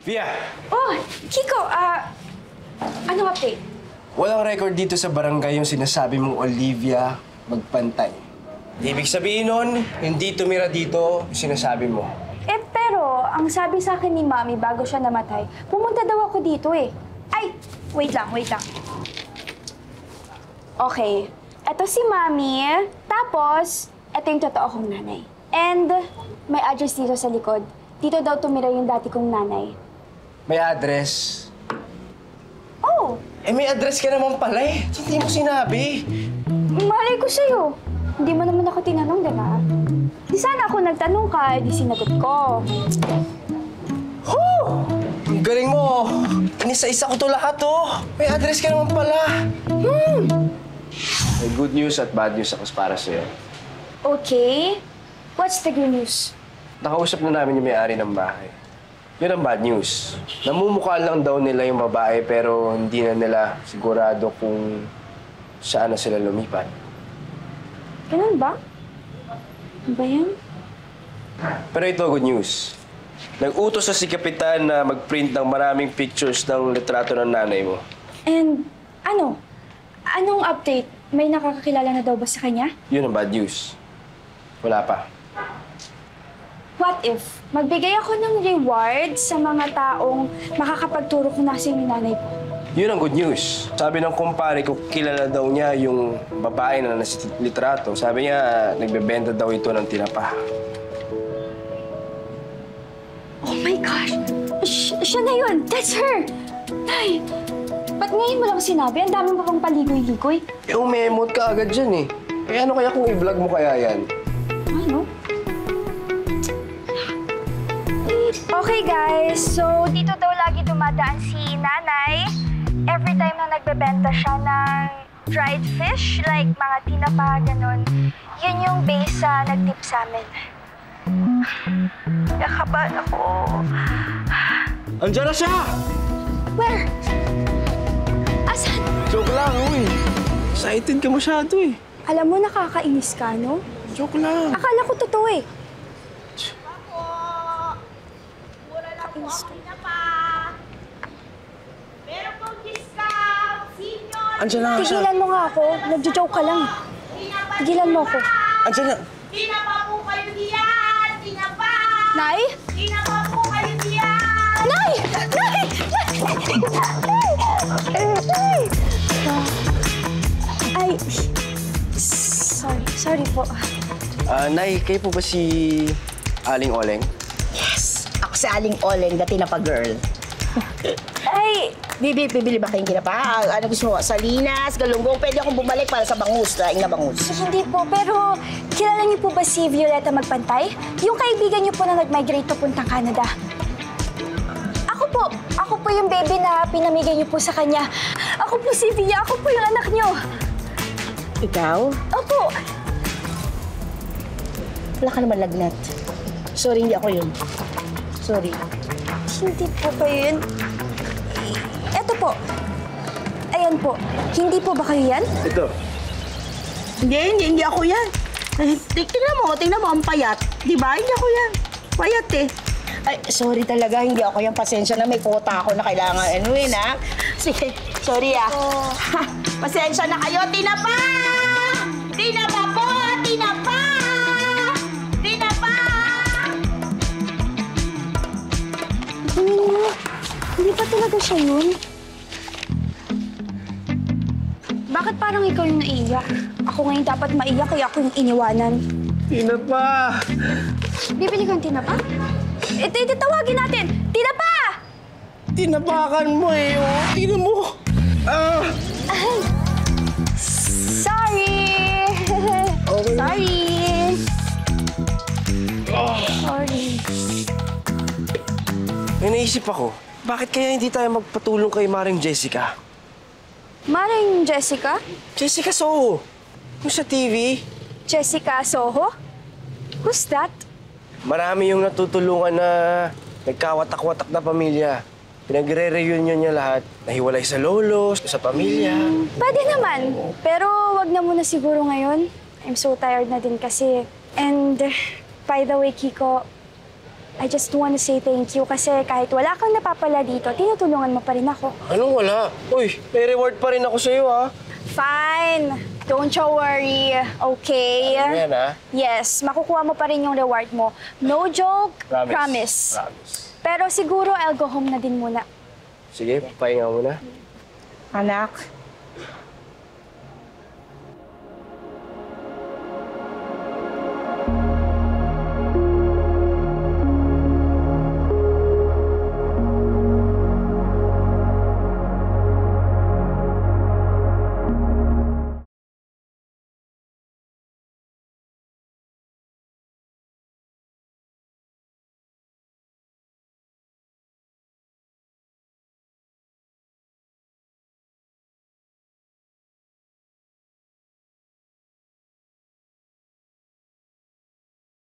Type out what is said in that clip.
Via! Oh, Kiko, anong update? Walang record dito sa barangay yung sinasabi mong Olivia magpantay. Ibig sabihin nun, hindi tumira dito yung sinasabi mo. Eh, pero ang sabi sa akin ni Mami bago siya namatay, pumunta daw ako dito eh. Ay, wait lang. Okay, eto si Mami, tapos eto yung totoo kong nanay. And may address dito sa likod. Dito daw tumira yung dati kong nanay. May address. Oh, Eh, may address ka naman pala eh. Hindi mo sinabi. malay ko sa'yo. Hindi mo naman ako tinanong, di ba? Di sana ako nagtanong ka, di sinagot ko. Ang galing mo. Inisa-isa ko to lahat, oh. May address ka naman pala. May good news at bad news ako para sa'yo. Okay. What's the good news? Nakausap na namin yung may-ari ng bahay. Yun ang bad news. Namumukha lang daw nila yung babae pero hindi na nila sigurado kung saan na sila lumipat. Ganun ba? Ano ba yan? Pero ito, good news. Nag-utos sa si Kapitan na mag-print ng maraming pictures ng litrato ng nanay mo. And ano? Anong update? May nakakakilala na daw ba sa kanya? Yun ang bad news. Wala pa. What if magbigay ako ng reward sa mga taong makakapagturo kung nasa yung nanay ko? Yun ang good news. Sabi ng kumpare ko, kilala daw niya yung babae na nasa litrato. Sabi niya, nagbebenta daw ito ng tinapa. Oh my gosh! Siya na yun! That's her! Nay! Ba't ngayon mo lang sinabi? Ang dami mo pang paligoy-ligoy. Eh, umemot ka agad dyan eh. Eh, ano kaya kung i-vlog mo kaya yan? Ano? Okay guys, so dito daw lagi dumadaan si nanay. Every time na nagbebenta siya ng dried fish, like mga tinapa, ganun. Yun yung base sa nag-tip sa amin. Nakabahan ako. Andiyan na siya! Where? Asan? Joke lang, uy. Excited ka masyado eh. Alam mo, nakakainis ka, no? Joke lang. Akala ko totoo eh. Andiyan na siya. Tigilan mo nga ako. Nagjo-joke ka lang. Tigilan mo ako. Andiyan na. Tinapa po kayo diyan! Tinapa! Nay? Tinapa po kayo diyan! Nay! Nay! Nay! Ay, sorry po. Nay, kayo po ba si Aling Oleng? Yes! Ako si Aling Oleng, the tinapa girl. Ay, Bibili ba kayong kinapa? Ano gusto mo? Salinas, galunggong? Pwede akong bumalik para sa bangus, laing na bangus. hindi po, pero kilala niyo po ba si Violeta Magpantay? Yung kaibigan niyo po na nag-migrate papuntang Canada. Ako po yung baby na pinamigay niyo po sa kanya. Ako po si Via, ako po yung anak niyo. Ikaw? Opo. Wala ka naman lagnat. Sorry, hindi ako yun. Sorry. Hindi po kayo yun. Eto po. Ayan po. Hindi po ba kayo yan? Ito. Hindi ako yan. Tingnan mo, ang payat. Di ba? Hindi ako yan. Payat eh. Ay, sorry talaga, hindi ako yan. Pasensya na, may quota ako na kailangan ha? Sige, sorry Oh. Ha, pasensya na kayo. Tinapa! Tinapa po! Tinapa! Tinapa! Hindi pa talaga siya yun. Bakit parang ikaw yung naiiyak? Ako ngayon dapat maiyak kaya ako yung iniwanan. Tinapa! Bibili kang tinapa? Ito, tawagin natin! Tinapa! Tinapakan mo eh. Oh. Tingnan mo. Ay! Sorry! Okay. Sorry! Sorry. May naisip ako. Bakit kaya hindi tayo magpatulong kay Maring Jessica? Maring Jessica? Jessica Soho. Yung sa TV. Jessica Soho? Who's that? Marami yung natutulungan na nagkawatak-watak na pamilya. Pinagre-reunion niya lahat. Nahiwalay sa lolo, sa pamilya. Pwede naman. Pero wag na muna siguro ngayon. I'm so tired na din kasi. And by the way, Kiko, I just want to say thank you kasi kahit wala kang napapala dito, tinutulungan mo pa rin ako. Anong wala? Uy, may reward pa rin ako sa'yo, ha? Fine. Don't you worry. Okay? Ano yan, ha? Yes, makukuha mo pa rin yung reward mo. No joke, promise. Pero siguro I'll go home na din muna. Sige, pahinga muna. Anak,